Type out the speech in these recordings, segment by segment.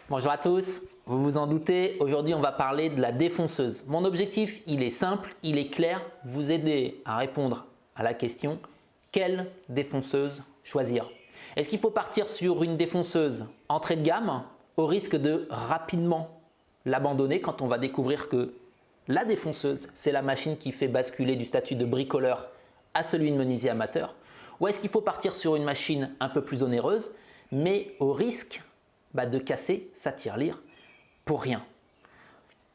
Bonjour à tous, vous vous en doutez, aujourd'hui on va parler de la défonceuse. Mon objectif, il est simple, il est clair, vous aider à répondre à la question quelle défonceuse choisir? Est-ce qu'il faut partir sur une défonceuse entrée de gamme au risque de rapidement l'abandonner quand on va découvrir que la défonceuse, c'est la machine qui fait basculer du statut de bricoleur à celui de menuisier amateur? Ou est-ce qu'il faut partir sur une machine un peu plus onéreuse mais au risque de casser sa tirelire pour rien?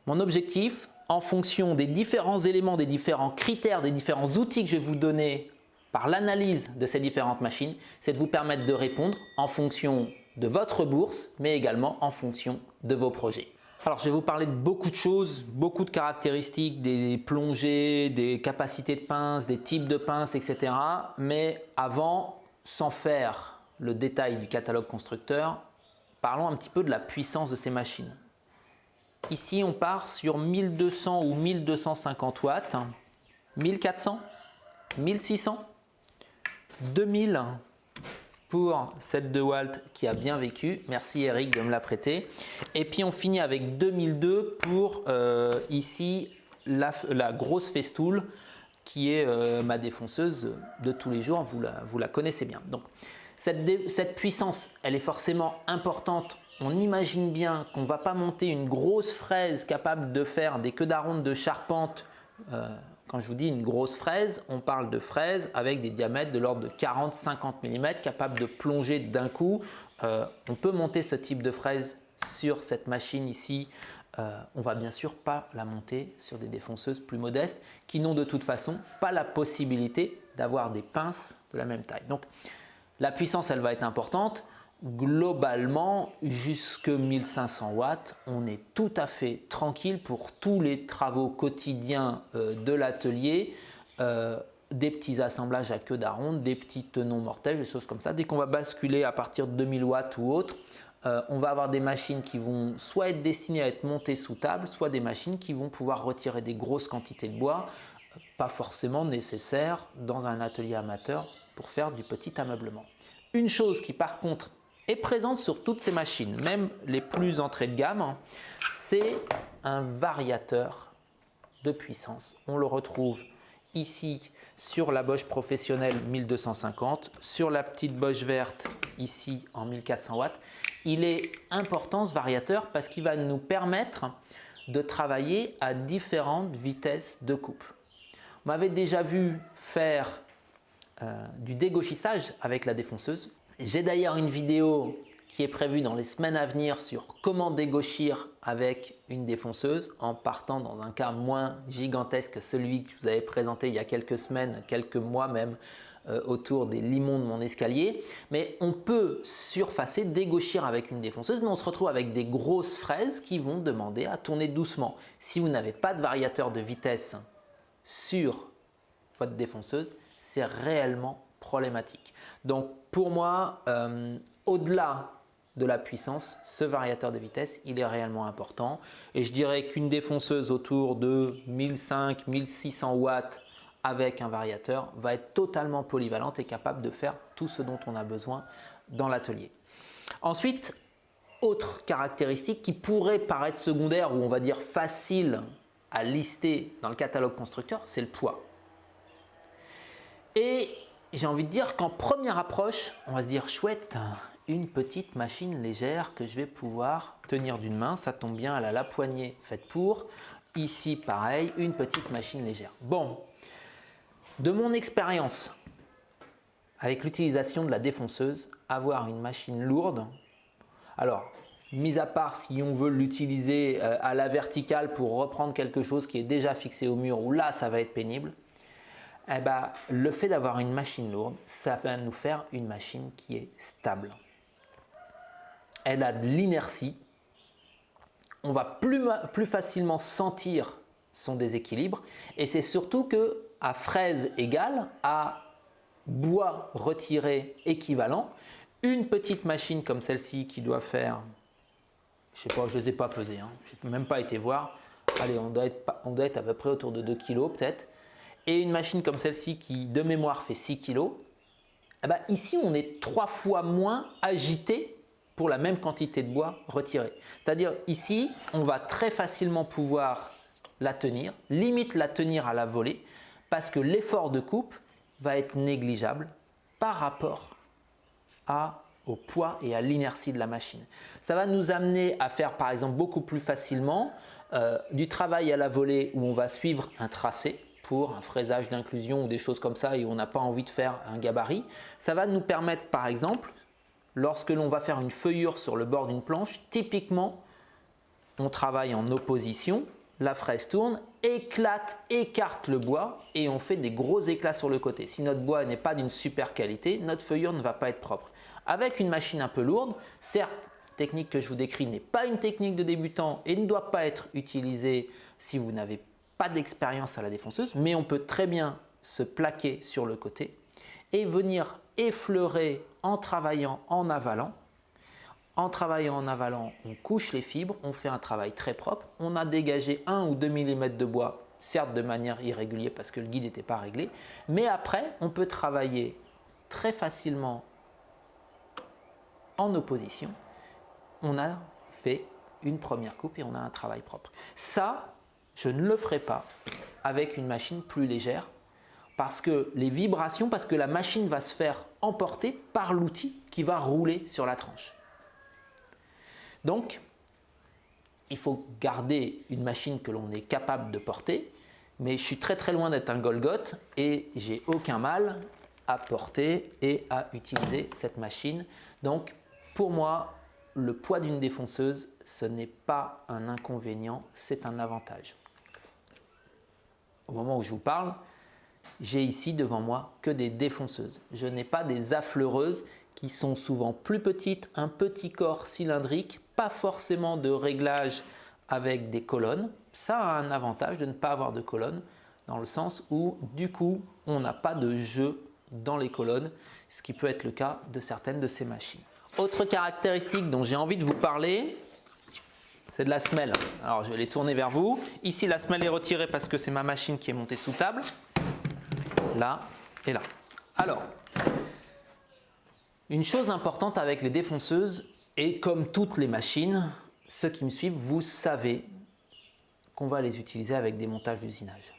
Mon objectif, en fonction des différents éléments, des différents critères, des différents outils que je vais vous donner par l'analyse de ces différentes machines, c'est de vous permettre de répondre en fonction de votre bourse, mais également en fonction de vos projets. Alors, je vais vous parler de beaucoup de choses, beaucoup de caractéristiques, des plongées, des capacités de pince, des types de pinces, etc. Mais avant, sans faire le détail du catalogue constructeur, parlons un petit peu de la puissance de ces machines. Ici, on part sur 1200 ou 1250 watts, 1400, 1600, 2000 pour cette DeWalt qui a bien vécu. Merci Eric de me la prêter. Et puis on finit avec 2002 pour ici la grosse Festool qui est ma défonceuse de tous les jours. Vous la connaissez bien. Donc, cette puissance, elle est forcément importante. On imagine bien qu'on ne va pas monter une grosse fraise capable de faire des queues d'aronde de charpente. Quand je vous dis une grosse fraise, on parle de fraises avec des diamètres de l'ordre de 40-50 mm, capables de plonger d'un coup. On peut monter ce type de fraise sur cette machine ici. On va bien sûr pas la monter sur des défonceuses plus modestes qui n'ont de toute façon pas la possibilité d'avoir des pinces de la même taille. Donc, la puissance, elle va être importante. Globalement, jusque 1500 watts, on est tout à fait tranquille pour tous les travaux quotidiens de l'atelier, des petits assemblages à queue d'aronde, des petits tenons mortels, des choses comme ça. Dès qu'on va basculer à partir de 2000 watts ou autre, on va avoir des machines qui vont soit être destinées à être montées sous table, soit des machines qui vont pouvoir retirer des grosses quantités de bois, pas forcément nécessaires dans un atelier amateur pour faire du petit ameublement. Une chose qui par contre est présente sur toutes ces machines, même les plus entrées de gamme, c'est un variateur de puissance. On le retrouve ici sur la Bosch professionnelle 1250, sur la petite Bosch verte ici en 1400 watts. Il est important ce variateur parce qu'il va nous permettre de travailler à différentes vitesses de coupe. On m'avait déjà vu faire du dégauchissage avec la défonceuse. J'ai d'ailleurs une vidéo qui est prévue dans les semaines à venir sur comment dégauchir avec une défonceuse en partant dans un cas moins gigantesque que celui que je vous avais présenté il y a quelques semaines, quelques mois même, autour des limons de mon escalier. Mais on peut surfacer, dégauchir avec une défonceuse, mais on se retrouve avec des grosses fraises qui vont demander à tourner doucement. Si vous n'avez pas de variateur de vitesse sur votre défonceuse, c'est réellement problématique. Donc pour moi, au-delà de la puissance, ce variateur de vitesse, il est réellement important. Et je dirais qu'une défonceuse autour de 1500-1600 watts avec un variateur va être totalement polyvalente et capable de faire tout ce dont on a besoin dans l'atelier. Ensuite, autre caractéristique qui pourrait paraître secondaire ou on va dire facile à lister dans le catalogue constructeur, c'est le poids. Et j'ai envie de dire qu'en première approche, on va se dire chouette, une petite machine légère que je vais pouvoir tenir d'une main. Ça tombe bien, elle a la poignée faite pour. Ici, pareil, une petite machine légère. Bon, de mon expérience avec l'utilisation de la défonceuse, avoir une machine lourde, alors, mis à part si on veut l'utiliser à la verticale pour reprendre quelque chose qui est déjà fixé au mur, où là, ça va être pénible, eh ben, le fait d'avoir une machine lourde, ça va nous faire une machine qui est stable. Elle a de l'inertie. On va plus facilement sentir son déséquilibre. Et c'est surtout qu'à fraise égale, à bois retiré équivalent, une petite machine comme celle-ci qui doit faire, je sais pas, je ne les ai pas pesées, hein, je n'ai même pas été voir. Allez, on doit être à peu près autour de 2 kg peut-être. Et une machine comme celle-ci qui de mémoire fait 6 kg, eh ben ici on est 3 fois moins agité pour la même quantité de bois retiré. C'est-à-dire ici, on va très facilement pouvoir la tenir, limite la tenir à la volée, parce que l'effort de coupe va être négligeable par rapport au poids et à l'inertie de la machine. Ça va nous amener à faire par exemple beaucoup plus facilement du travail à la volée où on va suivre un tracé pour un fraisage d'inclusion ou des choses comme ça et on n'a pas envie de faire un gabarit. Ça va nous permettre par exemple, lorsque l'on va faire une feuillure sur le bord d'une planche, typiquement on travaille en opposition, la fraise tourne, écarte le bois et on fait des gros éclats sur le côté. Si notre bois n'est pas d'une super qualité, notre feuillure ne va pas être propre. Avec une machine un peu lourde, certes, la technique que je vous décris n'est pas une technique de débutant et ne doit pas être utilisée si vous n'avez pas d'expérience à la défonceuse, mais on peut très bien se plaquer sur le côté et venir effleurer en travaillant en avalant. En travaillant en avalant, on couche les fibres, on fait un travail très propre. On a dégagé 1 ou 2 mm de bois, certes de manière irrégulière parce que le guide n'était pas réglé, mais après, on peut travailler très facilement en opposition. On a fait une première coupe et on a un travail propre. Ça, je ne le ferai pas avec une machine plus légère parce que les vibrations, parce que la machine va se faire emporter par l'outil qui va rouler sur la tranche. Donc, il faut garder une machine que l'on est capable de porter, mais je suis très très loin d'être un Golgoth et j'ai aucun mal à porter et à utiliser cette machine. Donc, pour moi, le poids d'une défonceuse, ce n'est pas un inconvénient, c'est un avantage. Au moment où je vous parle, j'ai ici devant moi que des défonceuses. Je n'ai pas des affleureuses qui sont souvent plus petites, un petit corps cylindrique, pas forcément de réglage avec des colonnes. Ça a un avantage de ne pas avoir de colonnes, dans le sens où du coup, on n'a pas de jeu dans les colonnes, ce qui peut être le cas de certaines de ces machines. Autre caractéristique dont j'ai envie de vous parler, c'est de la semelle. Alors je vais les tourner vers vous. Ici, la semelle est retirée parce que c'est ma machine qui est montée sous table. Là et là. Alors, une chose importante avec les défonceuses, et comme toutes les machines, ceux qui me suivent, vous savez qu'on va les utiliser avec des montages d'usinage.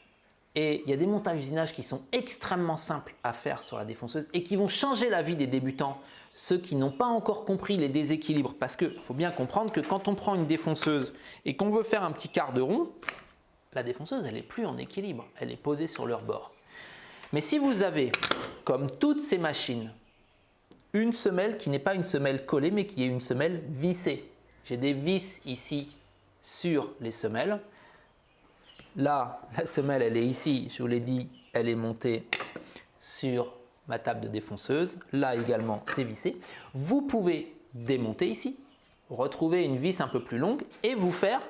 Et il y a des montages d'usinage qui sont extrêmement simples à faire sur la défonceuse et qui vont changer la vie des débutants, ceux qui n'ont pas encore compris les déséquilibres. Parce qu'il faut bien comprendre que quand on prend une défonceuse et qu'on veut faire un petit quart de rond, la défonceuse, elle n'est plus en équilibre, elle est posée sur leur bord. Mais si vous avez, comme toutes ces machines, une semelle qui n'est pas une semelle collée, mais qui est une semelle vissée. J'ai des vis ici sur les semelles. Là, la semelle, elle est ici, je vous l'ai dit, elle est montée sur ma table de défonceuse. Là également, c'est vissé. Vous pouvez démonter ici, retrouver une vis un peu plus longue et vous faire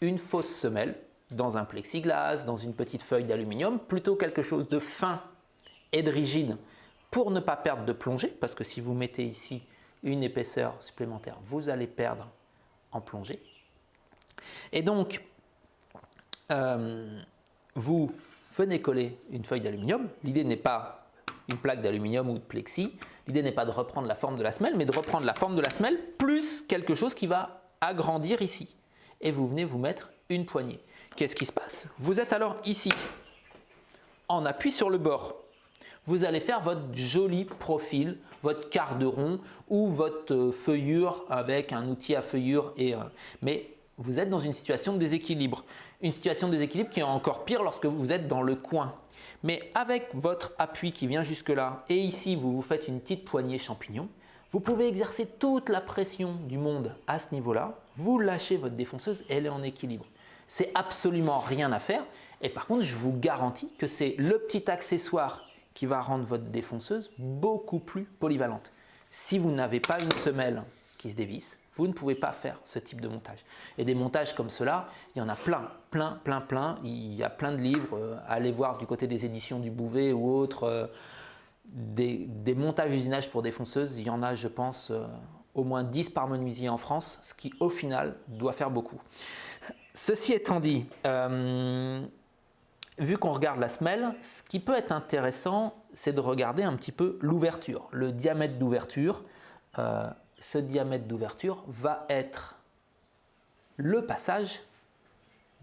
une fausse semelle dans un plexiglas, dans une petite feuille d'aluminium, plutôt quelque chose de fin et de rigide pour ne pas perdre de plongée, parce que si vous mettez ici une épaisseur supplémentaire, vous allez perdre en plongée. Et donc, vous venez coller une feuille d'aluminium. L'idée n'est pas une plaque d'aluminium ou de plexi. L'idée n'est pas de reprendre la forme de la semelle, mais de reprendre la forme de la semelle plus quelque chose qui va agrandir ici. Et vous venez vous mettre une poignée. Qu'est-ce qui se passe? Vous êtes alors ici, en appui sur le bord. Vous allez faire votre joli profil, votre quart de rond ou votre feuillure avec un outil à feuillure. Mais vous êtes dans une situation de déséquilibre. Une situation de déséquilibre qui est encore pire lorsque vous êtes dans le coin. Mais avec votre appui qui vient jusque là et ici vous vous faites une petite poignée champignon, vous pouvez exercer toute la pression du monde à ce niveau-là. Vous lâchez votre défonceuse et elle est en équilibre. C'est absolument rien à faire. Et par contre, je vous garantis que c'est le petit accessoire qui va rendre votre défonceuse beaucoup plus polyvalente. Si vous n'avez pas une semelle qui se dévisse, vous ne pouvez pas faire ce type de montage. Et des montages comme cela, il y en a plein. Il y a plein de livres. Allez voir du côté des éditions du Bouvet ou autres. Des montages d'usinage pour défonceuses, il y en a, je pense, au moins 10 par menuisier en France, ce qui, au final, doit faire beaucoup. Ceci étant dit, vu qu'on regarde la semelle, ce qui peut être intéressant, c'est de regarder un petit peu l'ouverture, le diamètre d'ouverture. ce diamètre d'ouverture va être le passage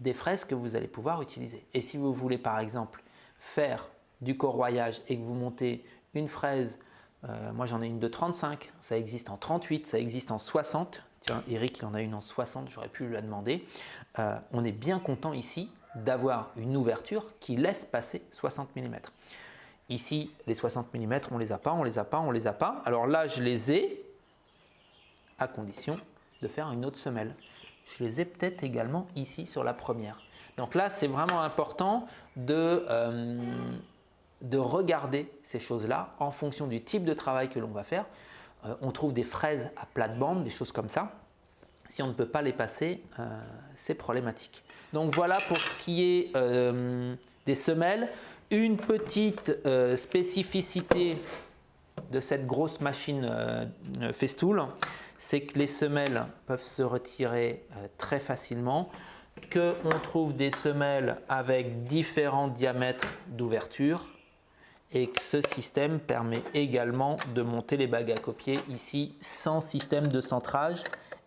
des fraises que vous allez pouvoir utiliser. Et si vous voulez par exemple faire du corroyage et que vous montez une fraise, moi j'en ai une de 35, ça existe en 38, ça existe en 60. Tiens, Eric il en a une en 60, j'aurais pu la demander. On est bien content ici d'avoir une ouverture qui laisse passer 60 mm. Ici, les 60 mm, on les a pas, on les a pas, on les a pas. Alors là, je les ai à condition de faire une autre semelle. Je les ai peut-être également ici sur la première. Donc là, c'est vraiment important de regarder ces choses-là en fonction du type de travail que l'on va faire. On trouve des fraises à plate-bande, des choses comme ça. Si on ne peut pas les passer, c'est problématique. Donc voilà pour ce qui est des semelles. Une petite spécificité de cette grosse machine Festool, c'est que les semelles peuvent se retirer très facilement, qu'on trouve des semelles avec différents diamètres d'ouverture et que ce système permet également de monter les bagues à copier ici sans système de centrage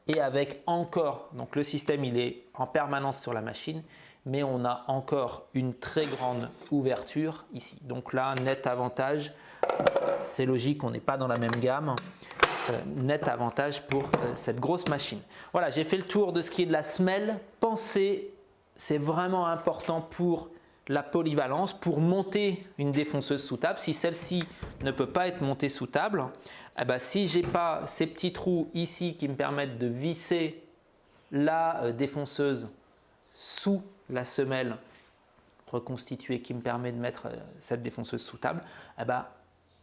et avec encore, donc le système il est en permanence sur la machine, mais on a encore une très grande ouverture ici. Donc là, net avantage, c'est logique, on n'est pas dans la même gamme. Net avantage pour cette grosse machine. Voilà, j'ai fait le tour de ce qui est de la semelle. Pensez, c'est vraiment important pour la polyvalence, pour monter une défonceuse sous table. Si celle-ci ne peut pas être montée sous table, eh ben, si je n'ai pas ces petits trous ici qui me permettent de visser la défonceuse sous la semelle reconstituée qui me permet de mettre cette défonceuse sous table, eh ben,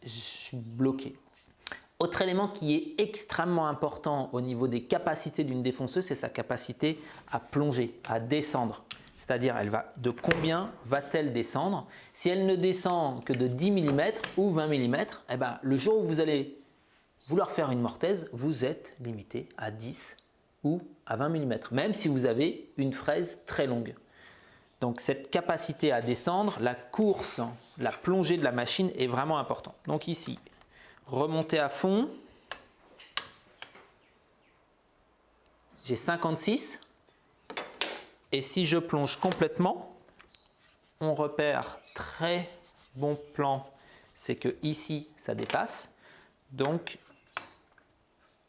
je suis bloqué. Autre élément qui est extrêmement important au niveau des capacités d'une défonceuse, c'est sa capacité à plonger, à descendre. C'est-à-dire, de combien va-t-elle descendre? Si elle ne descend que de 10 mm ou 20 mm, eh ben, le jour où vous allez vouloir faire une mortaise, vous êtes limité à 10 ou à 20 mm, même si vous avez une fraise très longue. Donc cette capacité à descendre, la course, la plongée de la machine est vraiment importante. Donc ici, remonter à fond, j'ai 56 et si je plonge complètement, on repère très bon plan, c'est que ici ça dépasse, donc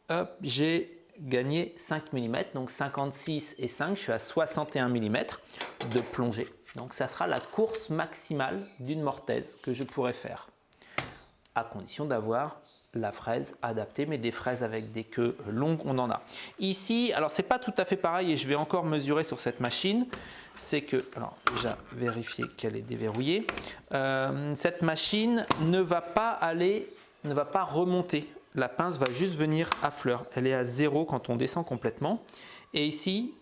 hop, j'ai gagné 5 mm, donc 56 et 5, je suis à 61 mm de plongée. Donc ça sera la course maximale d'une mortaise que je pourrais faire, à condition d'avoir la fraise adaptée, mais des fraises avec des queues longues, on en a. Ici, alors c'est pas tout à fait pareil et je vais encore mesurer sur cette machine, c'est que, alors déjà vérifier qu'elle est déverrouillée, cette machine ne va pas remonter. La pince va juste venir à fleur. Elle est à 0 quand on descend complètement. Et ici,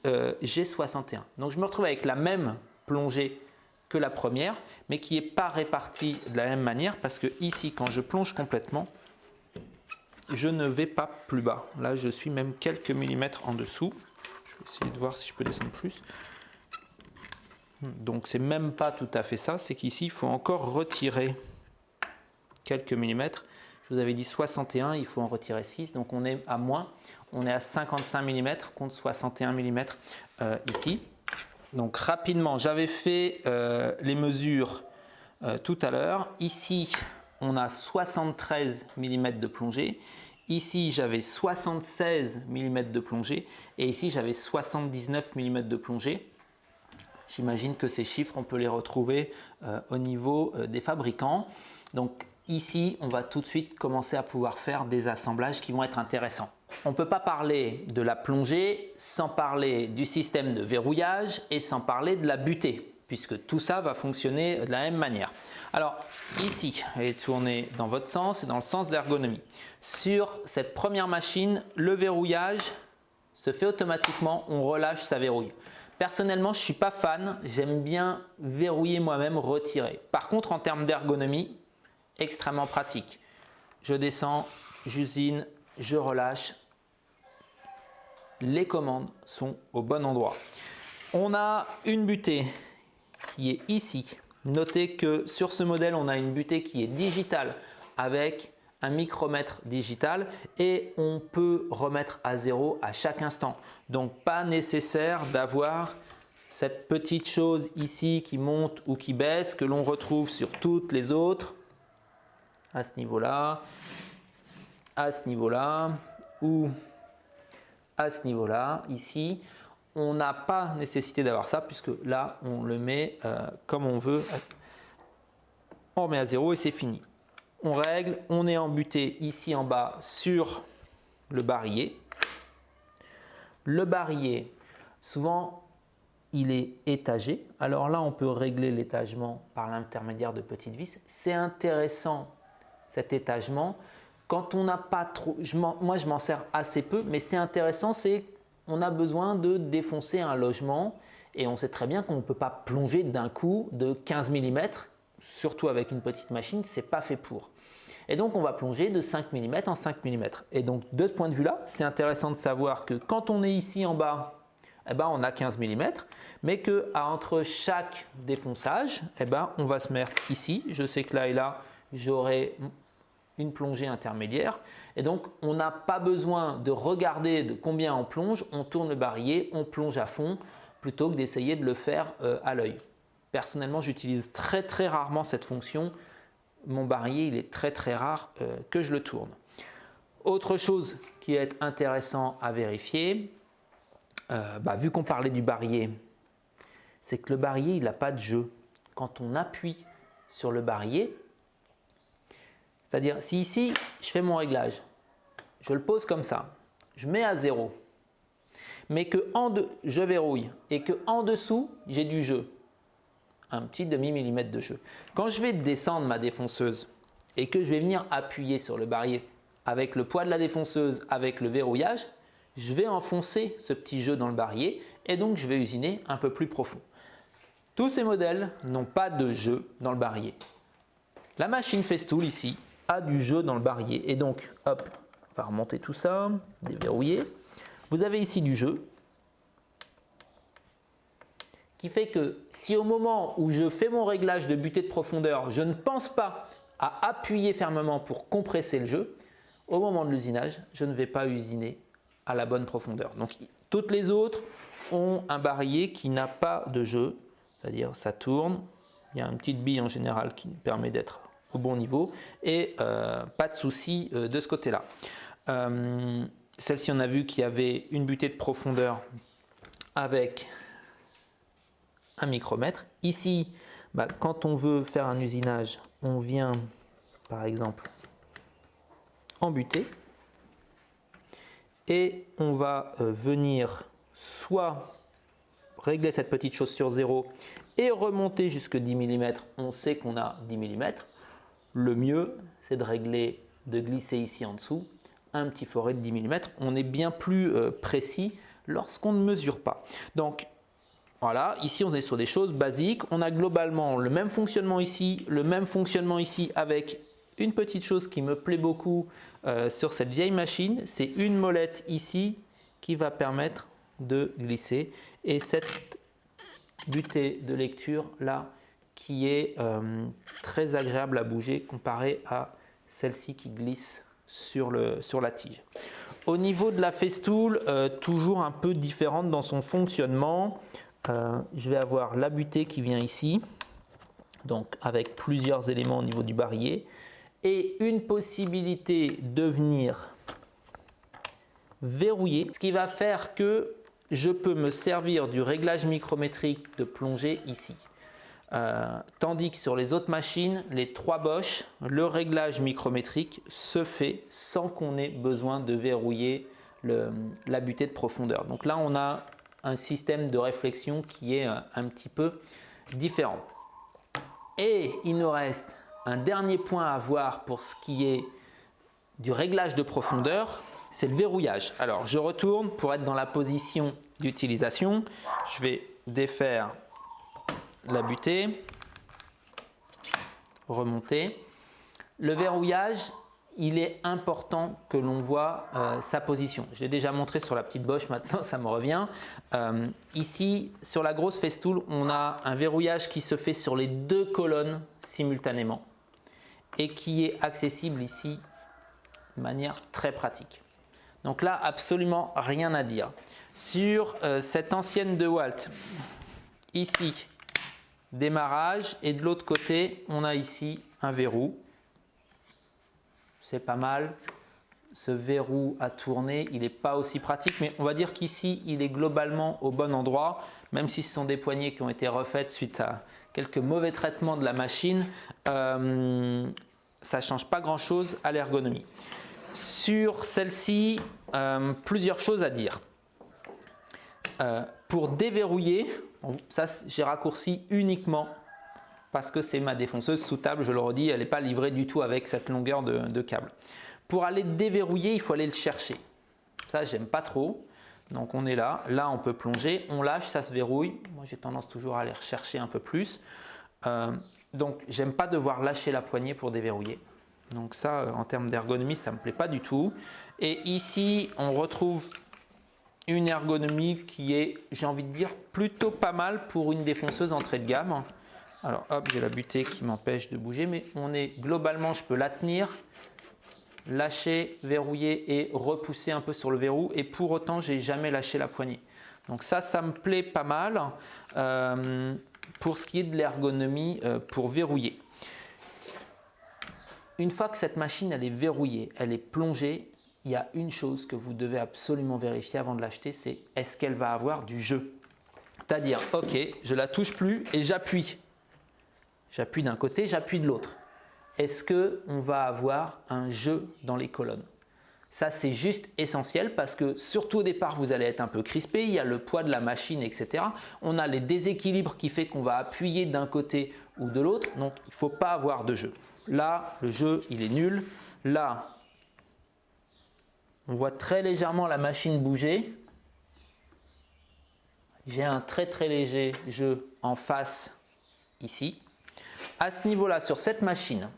j'ai 61. Donc je me retrouve avec la même plongée que la première, mais qui n'est pas répartie de la même manière parce que ici, quand je plonge complètement, je ne vais pas plus bas. Là, je suis même quelques millimètres en dessous. Je vais essayer de voir si je peux descendre plus. Donc c'est même pas tout à fait ça. C'est qu'ici, il faut encore retirer quelques millimètres. Je vous avais dit 61, il faut en retirer 6, donc on est à moins. On est à 55 mm contre 61 mm ici. Donc rapidement, j'avais fait les mesures tout à l'heure. Ici, on a 73 mm de plongée. Ici, j'avais 76 mm de plongée. Et ici, j'avais 79 mm de plongée. J'imagine que ces chiffres, on peut les retrouver au niveau des fabricants. Donc, ici, on va tout de suite commencer à pouvoir faire des assemblages qui vont être intéressants. On ne peut pas parler de la plongée sans parler du système de verrouillage et sans parler de la butée, puisque tout ça va fonctionner de la même manière. Alors ici, elle est tournée dans votre sens et dans le sens de l'ergonomie. Sur cette première machine, le verrouillage se fait automatiquement, on relâche sa verrouille. Personnellement, je ne suis pas fan, j'aime bien verrouiller moi-même, retirer. Par contre, en termes d'ergonomie, extrêmement pratique. Je descends, j'usine, je relâche. Les commandes sont au bon endroit. On a une butée qui est ici. Notez que sur ce modèle, on a une butée qui est digitale avec un micromètre digital et on peut remettre à zéro à chaque instant. Donc pas nécessaire d'avoir cette petite chose ici qui monte ou qui baisse que l'on retrouve sur toutes les autres à ce niveau-là, à ce niveau-là ou à ce niveau-là ici. On n'a pas nécessité d'avoir ça puisque là on le met comme on veut. On remet à zéro et c'est fini. On règle, on est embuté ici en bas sur le barillet. Le barillet, souvent il est étagé. Alors là on peut régler l'étagement par l'intermédiaire de petites vis. C'est intéressant cet étagement. Quand on n'a pas trop, moi je m'en sers assez peu, mais c'est intéressant, c'est on a besoin de défoncer un logement et on sait très bien qu'on ne peut pas plonger d'un coup de 15 mm, surtout avec une petite machine, c'est pas fait pour. Et donc on va plonger de 5 mm en 5 mm. Et donc de ce point de vue-là, c'est intéressant de savoir que quand on est ici en bas, eh ben, on a 15 mm, mais qu'entre chaque défonçage, eh ben, on va se mettre ici. Je sais que là et là, j'aurai une plongée intermédiaire et donc on n'a pas besoin de regarder de combien on plonge, on tourne le barillet, on plonge à fond plutôt que d'essayer de le faire à l'œil. Personnellement j'utilise très rarement cette fonction, mon barillet il est très rare que je le tourne. Autre chose qui est intéressant à vérifier, vu qu'on parlait du barillet, c'est que le barillet il n'a pas de jeu. Quand on appuie sur le barillet, c'est-à-dire, si ici, je fais mon réglage, je le pose comme ça, je mets à 0, mais que je verrouille et qu'en dessous, j'ai du jeu, un petit demi-millimètre de jeu. Quand je vais descendre ma défonceuse et que je vais venir appuyer sur le barillet avec le poids de la défonceuse, avec le verrouillage, je vais enfoncer ce petit jeu dans le barillet et donc je vais usiner un peu plus profond. Tous ces modèles n'ont pas de jeu dans le barillet. La machine Festool ici a du jeu dans le barillet et donc hop, on va remonter tout ça, déverrouiller. Vous avez ici du jeu qui fait que si au moment où je fais mon réglage de butée de profondeur, je ne pense pas à appuyer fermement pour compresser le jeu, au moment de l'usinage, je ne vais pas usiner à la bonne profondeur. Donc toutes les autres ont un barillet qui n'a pas de jeu, c'est-à-dire ça tourne, il y a une petite bille en général qui permet d'être au bon niveau et pas de souci de ce côté-là. Celle-ci, on a vu qu'il y avait une butée de profondeur avec un micromètre. Ici, quand on veut faire un usinage, on vient par exemple en butée et on va venir soit régler cette petite chose sur 0 et remonter jusque 10 mm. On sait qu'on a 10 mm. Le mieux, c'est de régler, de glisser ici en dessous un petit forêt de 10 mm. On est bien plus précis lorsqu'on ne mesure pas. Donc voilà, ici on est sur des choses basiques. On a globalement le même fonctionnement ici, le même fonctionnement ici avec une petite chose qui me plaît beaucoup sur cette vieille machine. C'est une molette ici qui va permettre de glisser et cette butée de lecture là qui est très agréable à bouger comparé à celle-ci qui glisse sur la tige. Au niveau de la Festool, toujours un peu différente dans son fonctionnement. Je vais avoir la butée qui vient ici, donc avec plusieurs éléments au niveau du barillet, et une possibilité de venir verrouiller, ce qui va faire que je peux me servir du réglage micrométrique de plongée ici. Tandis que sur les autres machines, les 3 Bosch, le réglage micrométrique se fait sans qu'on ait besoin de verrouiller la butée de profondeur. Donc là, on a un système de réflexion qui est un petit peu différent. Et il nous reste un dernier point à voir pour ce qui est du réglage de profondeur, c'est le verrouillage. Alors je retourne pour être dans la position d'utilisation. Je vais défaire la butée, remonter. Le verrouillage, il est important que l'on voit sa position. Je l'ai déjà montré sur la petite Bosch, maintenant ça me revient. Ici, sur la grosse Festool, on a un verrouillage qui se fait sur les 2 colonnes simultanément et qui est accessible ici de manière très pratique. Donc là, absolument rien à dire. Sur cette ancienne DeWalt, ici, démarrage, et de l'autre côté, on a ici un verrou. C'est pas mal. Ce verrou à tourner, il n'est pas aussi pratique, mais on va dire qu'ici, il est globalement au bon endroit, même si ce sont des poignées qui ont été refaites suite à quelques mauvais traitements de la machine. Ça ne change pas grand-chose à l'ergonomie. Sur celle-ci, plusieurs choses à dire. Pour déverrouiller, ça j'ai raccourci uniquement parce que c'est ma défonceuse sous table, je le redis, elle n'est pas livrée du tout avec cette longueur de câble. Pour aller déverrouiller, il faut aller le chercher. Ça, j'aime pas trop. Donc on est là, on peut plonger, on lâche, ça se verrouille. Moi j'ai tendance toujours à aller rechercher un peu plus. Donc j'aime pas devoir lâcher la poignée pour déverrouiller. Donc ça, en termes d'ergonomie, ça me plaît pas du tout. Et ici, on retrouve une ergonomie qui est, j'ai envie de dire, plutôt pas mal pour une défonceuse entrée de gamme. Alors hop, j'ai la butée qui m'empêche de bouger, mais on est globalement, je peux la tenir, lâcher, verrouiller et repousser un peu sur le verrou, et pour autant j'ai jamais lâché la poignée. Donc ça me plaît pas mal pour ce qui est de l'ergonomie pour verrouiller. Une fois que cette machine elle est verrouillée, elle est plongée, il y a une chose que vous devez absolument vérifier avant de l'acheter, c'est est-ce qu'elle va avoir du jeu. C'est-à-dire, ok, je la touche plus et j'appuie. J'appuie d'un côté, j'appuie de l'autre. Est-ce qu'on va avoir un jeu dans les colonnes? Ça, c'est juste essentiel parce que surtout au départ, vous allez être un peu crispé. Il y a le poids de la machine, etc. On a les déséquilibres qui fait qu'on va appuyer d'un côté ou de l'autre. Donc, il ne faut pas avoir de jeu. Là, le jeu, il est nul. Là, on voit très légèrement la machine bouger. J'ai un très très léger jeu en face ici. À ce niveau-là, sur cette machine,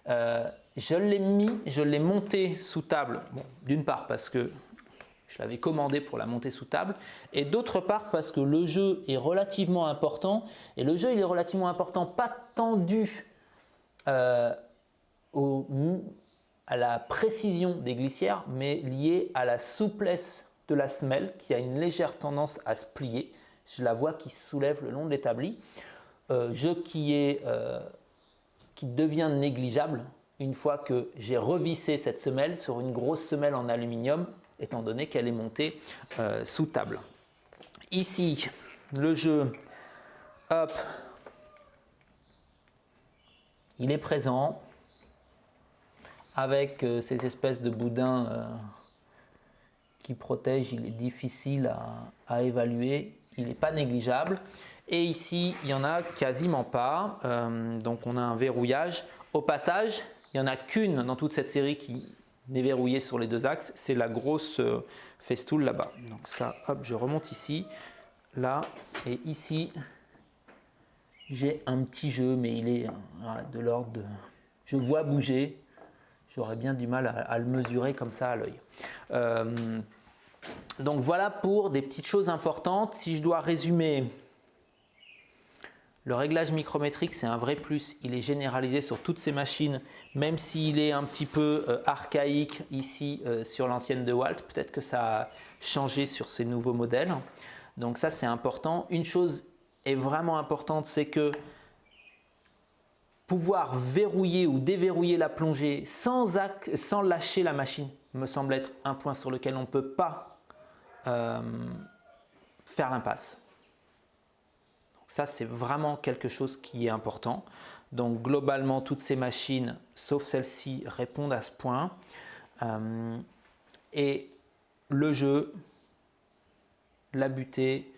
je l'ai monté sous table, bon, d'une part parce que je l'avais commandé pour la monter sous table, et d'autre part parce que le jeu est relativement important, et le jeu il est relativement important, pas tant dû à la précision des glissières, mais lié à la souplesse de la semelle qui a une légère tendance à se plier. Je la vois qui se soulève le long de l'établi. Jeu qui devient négligeable une fois que j'ai revissé cette semelle sur une grosse semelle en aluminium, étant donné qu'elle est montée sous table. Ici, le jeu, hop, il est présent avec ces espèces de boudins qui protègent. Il est difficile à évaluer, il n'est pas négligeable. Et ici, il n'y en a quasiment pas. Donc, on a un verrouillage. Au passage, il n'y en a qu'une dans toute cette série qui est verrouillée sur les deux axes. C'est la grosse festool là-bas. Donc ça, hop, je remonte ici, là. Et ici, j'ai un petit jeu, mais il est de l'ordre de... Je vois bouger. J'aurais bien du mal à le mesurer comme ça à l'œil. Donc voilà pour des petites choses importantes. Si je dois résumer... Le réglage micrométrique, c'est un vrai plus. Il est généralisé sur toutes ces machines, même s'il est un petit peu archaïque ici sur l'ancienne DeWalt. Peut-être que ça a changé sur ces nouveaux modèles. Donc ça, c'est important. Une chose est vraiment importante, c'est que pouvoir verrouiller ou déverrouiller la plongée sans lâcher la machine me semble être un point sur lequel on ne peut pas faire l'impasse. Ça, c'est vraiment quelque chose qui est important. Donc, globalement, toutes ces machines, sauf celle-ci, répondent à ce point. Et le jeu, la butée,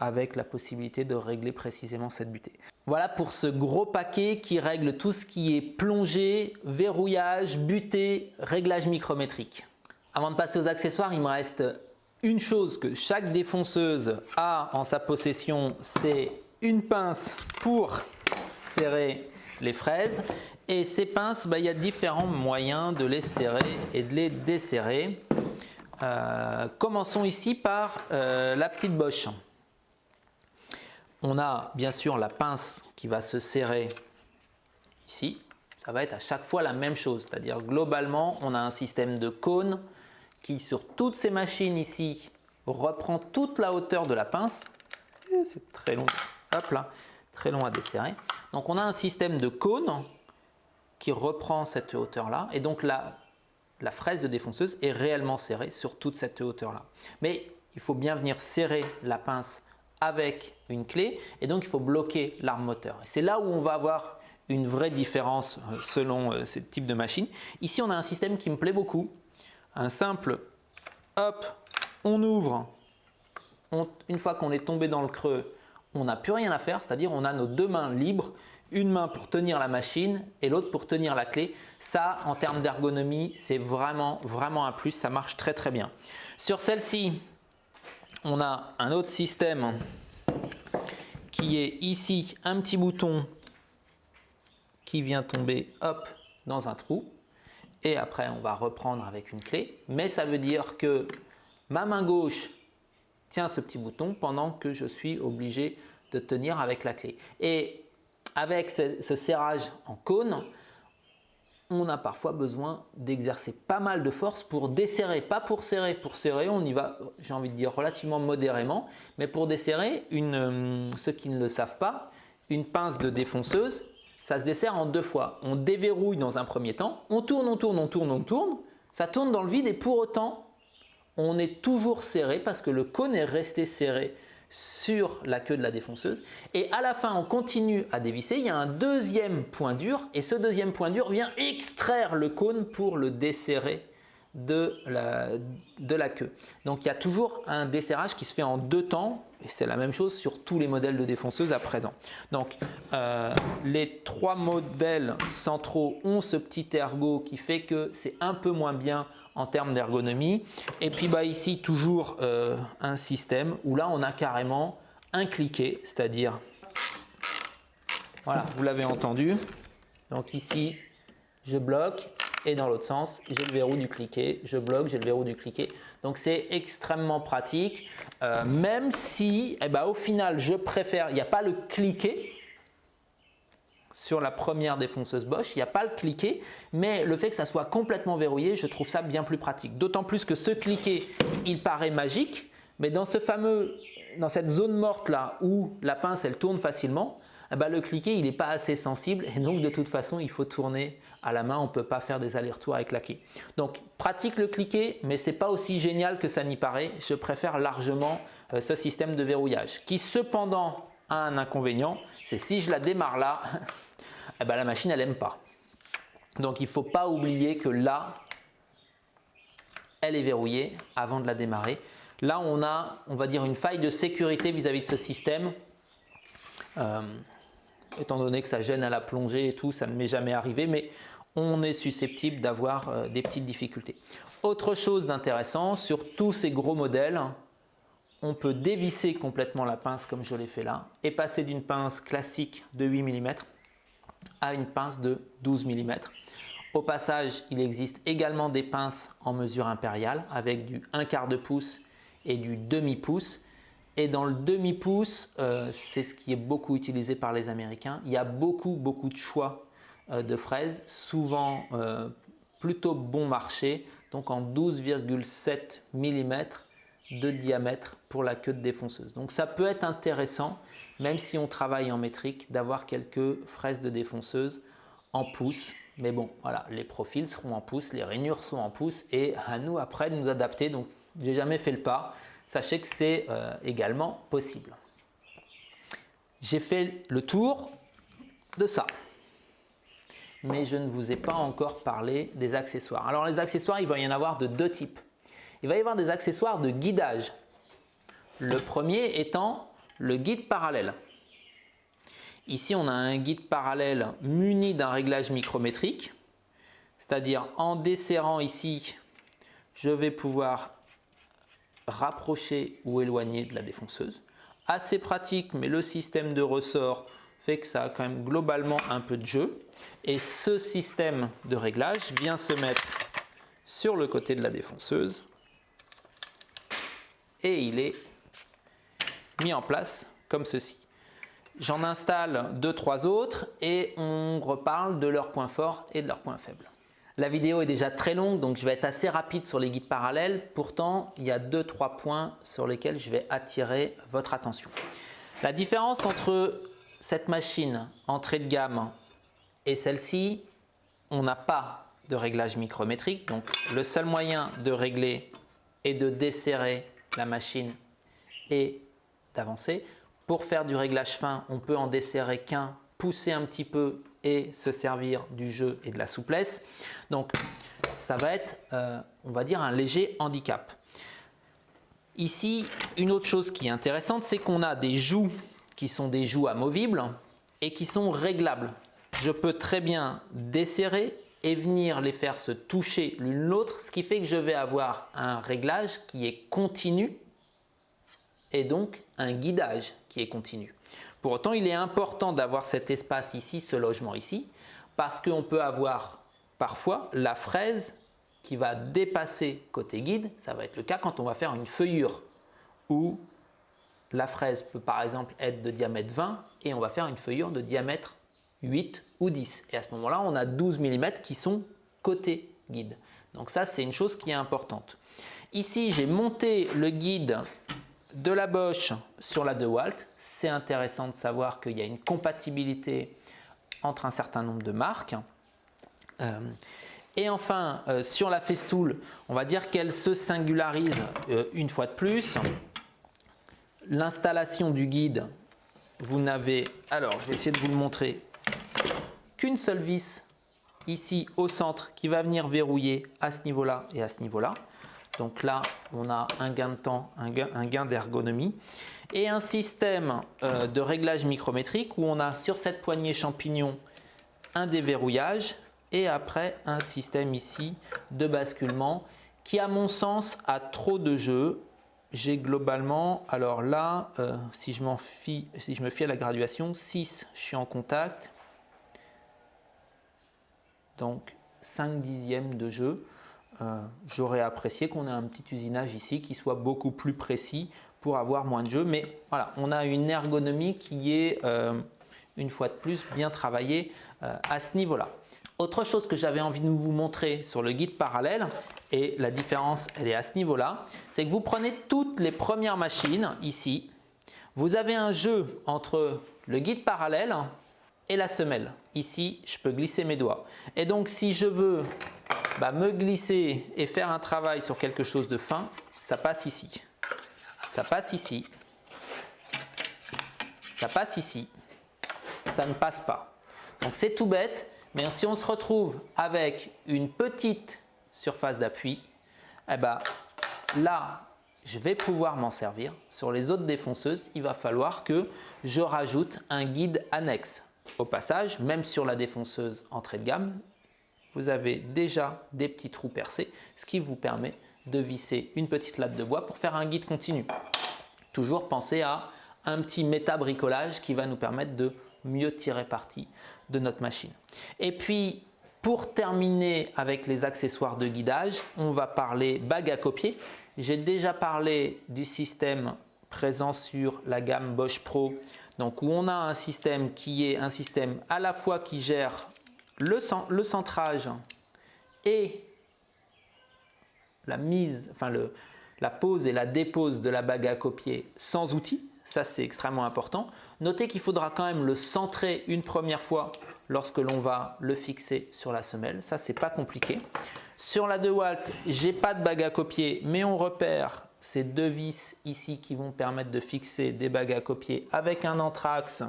avec la possibilité de régler précisément cette butée. Voilà pour ce gros paquet qui règle tout ce qui est plongée, verrouillage, butée, réglage micrométrique. Avant de passer aux accessoires, il me reste une chose que chaque défonceuse a en sa possession, c'est une pince pour serrer les fraises. Et ces pinces, il y a différents moyens de les serrer et de les desserrer. Commençons ici par la petite Bosch. On a bien sûr la pince qui va se serrer ici. ça va être à chaque fois la même chose. C'est-à-dire globalement, on a un système de cône qui sur toutes ces machines ici reprend toute la hauteur de la pince. C'est très long, hop là, très long à desserrer. Donc on a un système de cône qui reprend cette hauteur-là et donc la fraise de défonceuse est réellement serrée sur toute cette hauteur-là. Mais il faut bien venir serrer la pince avec une clé et donc il faut bloquer l'arme moteur. C'est là où on va avoir une vraie différence selon ce type de machine. Ici on a un système qui me plaît beaucoup, un simple hop, on ouvre, une fois qu'on est tombé dans le creux, on n'a plus rien à faire, c'est-à-dire on a nos deux mains libres, une main pour tenir la machine et l'autre pour tenir la clé. Ça, en termes d'ergonomie, c'est vraiment un plus, ça marche très très bien. Sur celle-ci, on a un autre système qui est ici, un petit bouton qui vient tomber hop, dans un trou. Et après, on va reprendre avec une clé. Mais ça veut dire que ma main gauche tient ce petit bouton pendant que je suis obligé de tenir avec la clé. Et avec ce serrage en cône, on a parfois besoin d'exercer pas mal de force pour desserrer, pas pour serrer. Pour serrer, on y va, j'ai envie de dire, relativement modérément, mais pour desserrer, ceux qui ne le savent pas, une pince de défonceuse, ça se desserre en deux fois. On déverrouille dans un premier temps, on tourne, ça tourne dans le vide et pour autant, on est toujours serré parce que le cône est resté serré sur la queue de la défonceuse et à la fin on continue à dévisser, il y a un deuxième point dur et ce deuxième point dur vient extraire le cône pour le desserrer de la queue. Donc il y a toujours un desserrage qui se fait en deux temps et c'est la même chose sur tous les modèles de défonceuses à présent. Donc les trois modèles centraux ont ce petit ergot qui fait que c'est un peu moins bien en termes d'ergonomie. Et puis ici toujours un système où là on a carrément un cliquet, c'est-à-dire, voilà, vous l'avez entendu, donc ici je bloque et dans l'autre sens j'ai le verrou du cliquet, je bloque, j'ai le verrou du cliquet. Donc c'est extrêmement pratique, même si au final je préfère, il n'y a pas le cliquet. Sur la première défonceuse Bosch, il n'y a pas le cliquet, mais le fait que ça soit complètement verrouillé, je trouve ça bien plus pratique. D'autant plus que ce cliquet, il paraît magique, mais dans cette zone morte là où la pince elle tourne facilement, le cliquet il n'est pas assez sensible et donc de toute façon il faut tourner à la main, on ne peut pas faire des allers-retours avec la clé. Donc pratique le cliquet, mais ce n'est pas aussi génial que ça n'y paraît. Je préfère largement ce système de verrouillage qui cependant a un inconvénient, c'est si je la démarre là, la machine elle n'aime pas. Donc il ne faut pas oublier que là, elle est verrouillée avant de la démarrer. Là on a, on va dire, une faille de sécurité vis-à-vis de ce système. Étant donné que ça gêne à la plongée et tout, ça ne m'est jamais arrivé, mais on est susceptible d'avoir des petites difficultés. Autre chose d'intéressant, sur tous ces gros modèles, on peut dévisser complètement la pince comme je l'ai fait là et passer d'une pince classique de 8 mm à une pince de 12 mm. Au passage, il existe également des pinces en mesure impériale avec du 1/4 de pouce et du demi-pouce. Et dans le demi-pouce, c'est ce qui est beaucoup utilisé par les Américains. Il y a beaucoup de choix de fraises, souvent plutôt bon marché, donc en 12,7 mm de diamètre pour la queue de défonceuse. Donc ça peut être intéressant, même si on travaille en métrique, d'avoir quelques fraises de défonceuse en pouces. Mais bon, voilà, les profils seront en pouces, les rainures sont en pouces et à nous après de nous adapter. Donc j'ai jamais fait le pas. Sachez que c'est également possible. J'ai fait le tour de ça. Mais je ne vous ai pas encore parlé des accessoires. Alors les accessoires, il va y en avoir de deux types. Il va y avoir des accessoires de guidage. Le premier étant le guide parallèle. Ici, on a un guide parallèle muni d'un réglage micrométrique. C'est-à-dire en desserrant ici, je vais pouvoir rapprocher ou éloigner de la défonceuse. Assez pratique, mais le système de ressort fait que ça a quand même globalement un peu de jeu. Et ce système de réglage vient se mettre sur le côté de la défonceuse. Et il est mis en place comme ceci. j'en installe 2-3 autres et on reparle de leurs points forts et de leurs points faibles. La vidéo est déjà très longue, donc je vais être assez rapide sur les guides parallèles. Pourtant, il y a 2-3 points sur lesquels je vais attirer votre attention. La différence entre cette machine entrée de gamme et celle-ci, on n'a pas de réglage micrométrique. Donc, le seul moyen de régler est de desserrer la machine et d'avancer. Pour faire du réglage fin, on peut en desserrer qu'un, pousser un petit peu et se servir du jeu et de la souplesse. Donc ça va être, on va dire, un léger handicap. Ici, une autre chose qui est intéressante, c'est qu'on a des joues qui sont des joues amovibles et qui sont réglables. Je peux très bien desserrer et venir les faire se toucher l'une l'autre, ce qui fait que je vais avoir un réglage qui est continu et donc un guidage qui est continu. Pour autant, il est important d'avoir cet espace ici, ce logement ici, parce qu'on peut avoir parfois la fraise qui va dépasser côté guide. Ça va être le cas quand on va faire une feuillure où la fraise peut par exemple être de diamètre 20 et on va faire une feuillure de diamètre 8 ou 10. Et à ce moment-là, on a 12 mm qui sont côté guide. Donc ça, c'est une chose qui est importante. Ici, j'ai monté le guide de la Bosch sur la DeWalt. C'est intéressant de savoir qu'il y a une compatibilité entre un certain nombre de marques. Et enfin, sur la Festool, on va dire qu'elle se singularise une fois de plus. L'installation du guide, vous n'avez, alors je vais essayer de vous le montrer, qu'une seule vis ici au centre qui va venir verrouiller à ce niveau-là et à ce niveau-là. Donc là, on a un gain de temps, un gain d'ergonomie et un système de réglage micrométrique où on a sur cette poignée champignon un déverrouillage et après un système ici de basculement qui, à mon sens, a trop de jeu. J'ai globalement, alors là, si je me fie à la graduation, 6, je suis en contact. Donc 5 dixièmes de jeu. J'aurais apprécié qu'on ait un petit usinage ici qui soit beaucoup plus précis pour avoir moins de jeu. Mais voilà, on a une ergonomie qui est, une fois de plus, bien travaillée à ce niveau-là. Autre chose que j'avais envie de vous montrer sur le guide parallèle, et la différence elle est à ce niveau-là, c'est que vous prenez toutes les premières machines ici, vous avez un jeu entre le guide parallèle et la semelle. Ici, je peux glisser mes doigts. Et donc, si je veux me glisser et faire un travail sur quelque chose de fin, ça passe ici. Ça passe ici. Ça passe ici. Ça ne passe pas. Donc, c'est tout bête. Mais si on se retrouve avec une petite surface d'appui, là, je vais pouvoir m'en servir. Sur les autres défonceuses, il va falloir que je rajoute un guide annexe. Au passage, même sur la défonceuse entrée de gamme, vous avez déjà des petits trous percés, ce qui vous permet de visser une petite latte de bois pour faire un guide continu. Toujours penser à un petit méta-bricolage qui va nous permettre de mieux tirer parti de notre machine. Et puis, pour terminer avec les accessoires de guidage, on va parler bague à copier. J'ai déjà parlé du système présent sur la gamme Bosch Pro, donc où on a un système qui est un système à la fois qui gère le centrage et la mise, la pose et la dépose de la bague à copier sans outil. Ça, c'est extrêmement important. Notez qu'il faudra quand même le centrer une première fois lorsque l'on va le fixer sur la semelle. Ça, c'est pas compliqué. Sur la DeWalt, j'ai pas de bague à copier, mais on repère ces deux vis ici qui vont permettre de fixer des bagues à copier avec un anthrax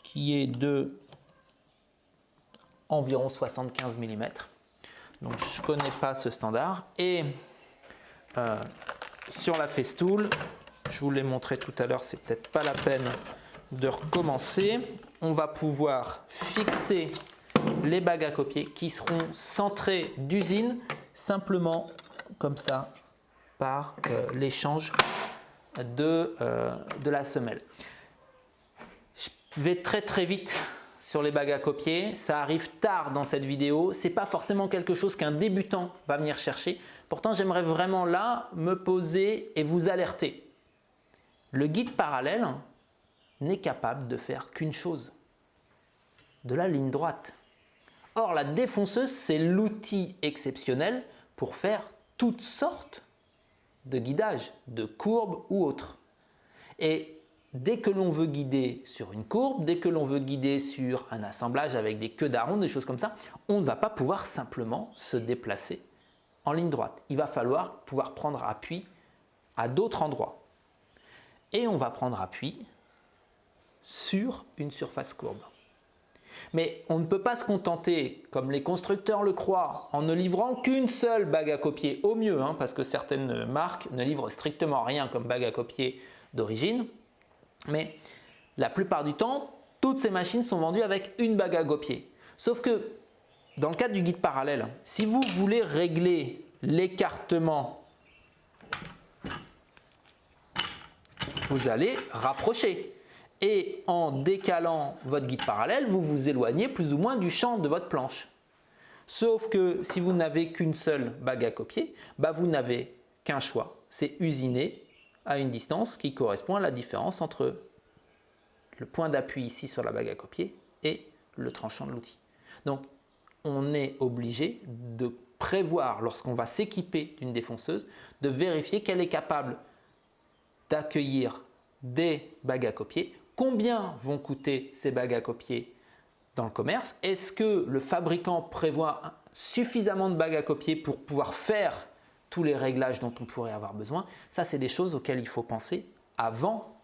qui est de environ 75 mm. Donc, je ne connais pas ce standard. Et sur la Festool, je vous l'ai montré tout à l'heure, c'est peut-être pas la peine de recommencer. On va pouvoir fixer les bagues à copier qui seront centrées d'usine simplement comme ça par l'échange de la semelle. Je vais très vite sur les bagues à copier. Ça arrive tard dans cette vidéo. Ce n'est pas forcément quelque chose qu'un débutant va venir chercher. Pourtant, j'aimerais vraiment là me poser et vous alerter. Le guide parallèle n'est capable de faire qu'une chose, de la ligne droite. Or, la défonceuse, c'est l'outil exceptionnel pour faire toutes sortes de guidages, de courbes ou autres. Et dès que l'on veut guider sur une courbe, dès que l'on veut guider sur un assemblage avec des queues d'aronde, des choses comme ça, on ne va pas pouvoir simplement se déplacer en ligne droite. Il va falloir pouvoir prendre appui à d'autres endroits. Et on va prendre appui sur une surface courbe. Mais on ne peut pas se contenter, comme les constructeurs le croient, en ne livrant qu'une seule bague à copier, au mieux, parce que certaines marques ne livrent strictement rien comme bague à copier d'origine. Mais la plupart du temps, toutes ces machines sont vendues avec une bague à copier. Sauf que, dans le cadre du guide parallèle, si vous voulez régler l'écartement, vous allez rapprocher. Et en décalant votre guide parallèle, vous vous éloignez plus ou moins du champ de votre planche. Sauf que si vous n'avez qu'une seule bague à copier, vous n'avez qu'un choix, c'est usiner à une distance qui correspond à la différence entre le point d'appui ici sur la bague à copier et le tranchant de l'outil. Donc on est obligé de prévoir, lorsqu'on va s'équiper d'une défonceuse, de vérifier qu'elle est capable d'accueillir des bagues à copier. Combien vont coûter ces bagues à copier dans le commerce? Est-ce que le fabricant prévoit suffisamment de bagues à copier pour pouvoir faire tous les réglages dont on pourrait avoir besoin? Ça, c'est des choses auxquelles il faut penser avant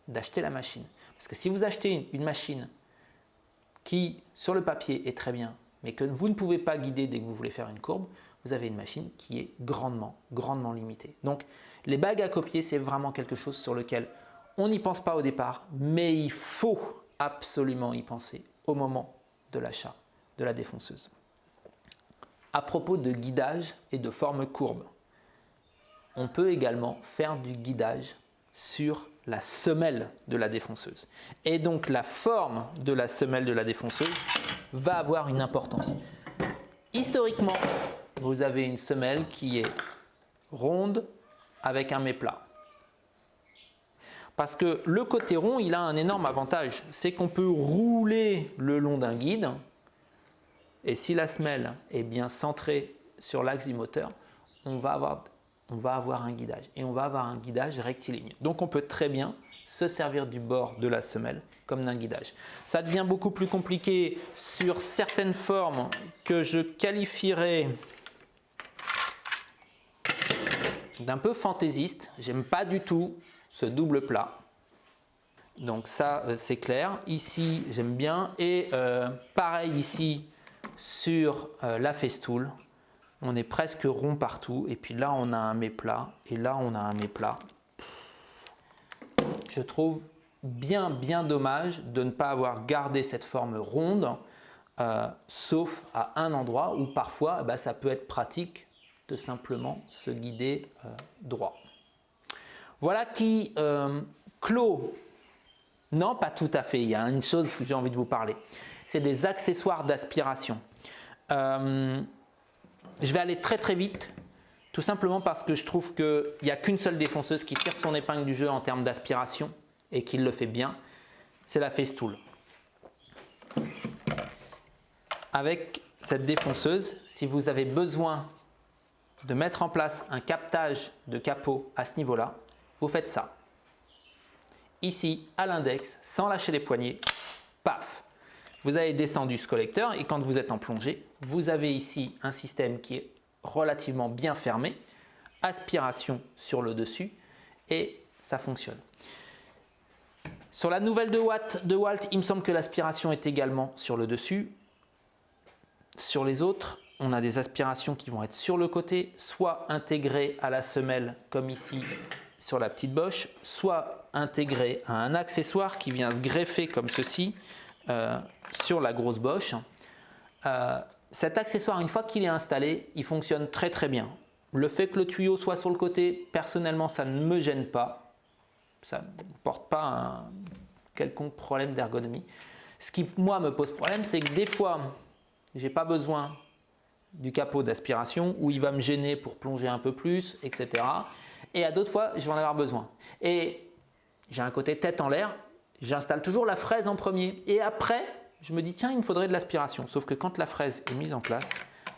d'acheter la machine. Parce que si vous achetez une machine qui, sur le papier, est très bien, mais que vous ne pouvez pas guider dès que vous voulez faire une courbe, vous avez une machine qui est grandement limitée. Donc, les bagues à copier, c'est vraiment quelque chose sur lequel on n'y pense pas au départ, mais il faut absolument y penser au moment de l'achat de la défonceuse. À propos de guidage et de forme courbe, on peut également faire du guidage sur la semelle de la défonceuse. Et donc la forme de la semelle de la défonceuse va avoir une importance. Historiquement, vous avez une semelle qui est ronde avec un méplat. Parce que le côté rond, il a un énorme avantage, c'est qu'on peut rouler le long d'un guide, et si la semelle est bien centrée sur l'axe du moteur, on va avoir un guidage, et on va avoir un guidage rectiligne. Donc on peut très bien se servir du bord de la semelle comme d'un guidage. Ça devient beaucoup plus compliqué sur certaines formes que je qualifierais d'un peu fantaisiste. J'aime pas du tout ce double plat. Donc ça, c'est clair. Ici, j'aime bien. Et pareil ici sur la festool. On est presque rond partout. Et puis là, on a un méplat. Et là, on a un méplat. Je trouve bien dommage de ne pas avoir gardé cette forme ronde, sauf à un endroit où parfois, ça peut être pratique de simplement se guider droit. Voilà qui clôt. Non, pas tout à fait. Il y a une chose que j'ai envie de vous parler. C'est des accessoires d'aspiration. Je vais aller très vite, tout simplement parce que je trouve qu'il n'y a qu'une seule défonceuse qui tire son épingle du jeu en termes d'aspiration et qui le fait bien. C'est la Festool. Avec cette défonceuse, si vous avez besoin de mettre en place un captage de capot à ce niveau-là, vous faites ça. Ici, à l'index, sans lâcher les poignets, paf! Vous avez descendu ce collecteur et quand vous êtes en plongée, vous avez ici un système qui est relativement bien fermé, aspiration sur le dessus et ça fonctionne. Sur la nouvelle de Walt, il me semble que l'aspiration est également sur le dessus. Sur les autres, on a des aspirations qui vont être sur le côté, soit intégrées à la semelle comme ici sur la petite boche, soit intégrées à un accessoire qui vient se greffer comme ceci sur la grosse boche. Cet accessoire, une fois qu'il est installé, il fonctionne très bien. Le fait que le tuyau soit sur le côté, personnellement, ça ne me gêne pas. Ça ne porte pas un quelconque problème d'ergonomie. Ce qui, moi, me pose problème, c'est que des fois, je n'ai pas besoin du capot d'aspiration où il va me gêner pour plonger un peu plus, etc. Et à d'autres fois, je vais en avoir besoin. Et j'ai un côté tête en l'air. j'installe toujours la fraise en premier. Et après, je me dis, tiens, il me faudrait de l'aspiration. Sauf que quand la fraise est mise en place,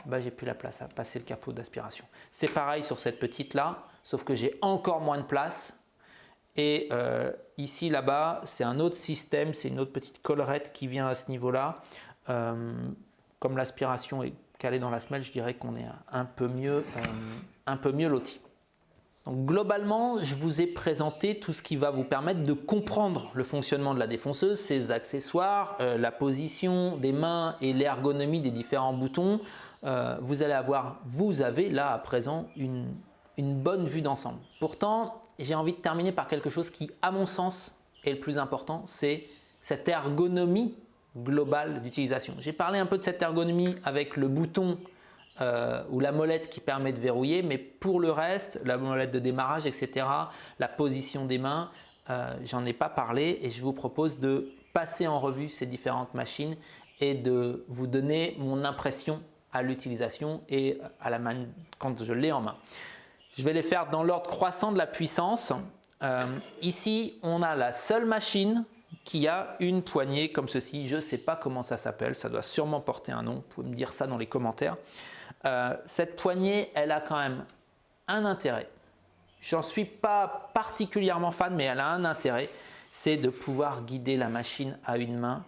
bah, j'ai plus la place à passer le capot d'aspiration. C'est pareil sur cette petite là, sauf que j'ai encore moins de place. Et ici, là-bas, c'est un autre système, c'est une autre petite collerette qui vient à ce niveau-là. Comme l'aspiration est calée dans la semelle, je dirais qu'on est un peu mieux loti. Donc, globalement, je vous ai présenté tout ce qui va vous permettre de comprendre le fonctionnement de la défonceuse, ses accessoires, la position des mains et l'ergonomie des différents boutons. Vous avez là à présent une bonne vue d'ensemble. Pourtant, j'ai envie de terminer par quelque chose qui, à mon sens, est le plus important, c'est cette ergonomie globale d'utilisation. J'ai parlé un peu de cette ergonomie avec le bouton ou la molette qui permet de verrouiller, mais pour le reste, la molette de démarrage, etc., la position des mains, j'en ai pas parlé et je vous propose de passer en revue ces différentes machines et de vous donner mon impression à l'utilisation et à la main quand je l'ai en main. Je vais les faire dans l'ordre croissant de la puissance. Ici, on a la seule machine qui a une poignée comme ceci. Je ne sais pas comment ça s'appelle, ça doit sûrement porter un nom. Vous pouvez me dire ça dans les commentaires. Cette poignée, elle a quand même un intérêt. J'en suis pas particulièrement fan, mais elle a un intérêt. C'est de pouvoir guider la machine à une main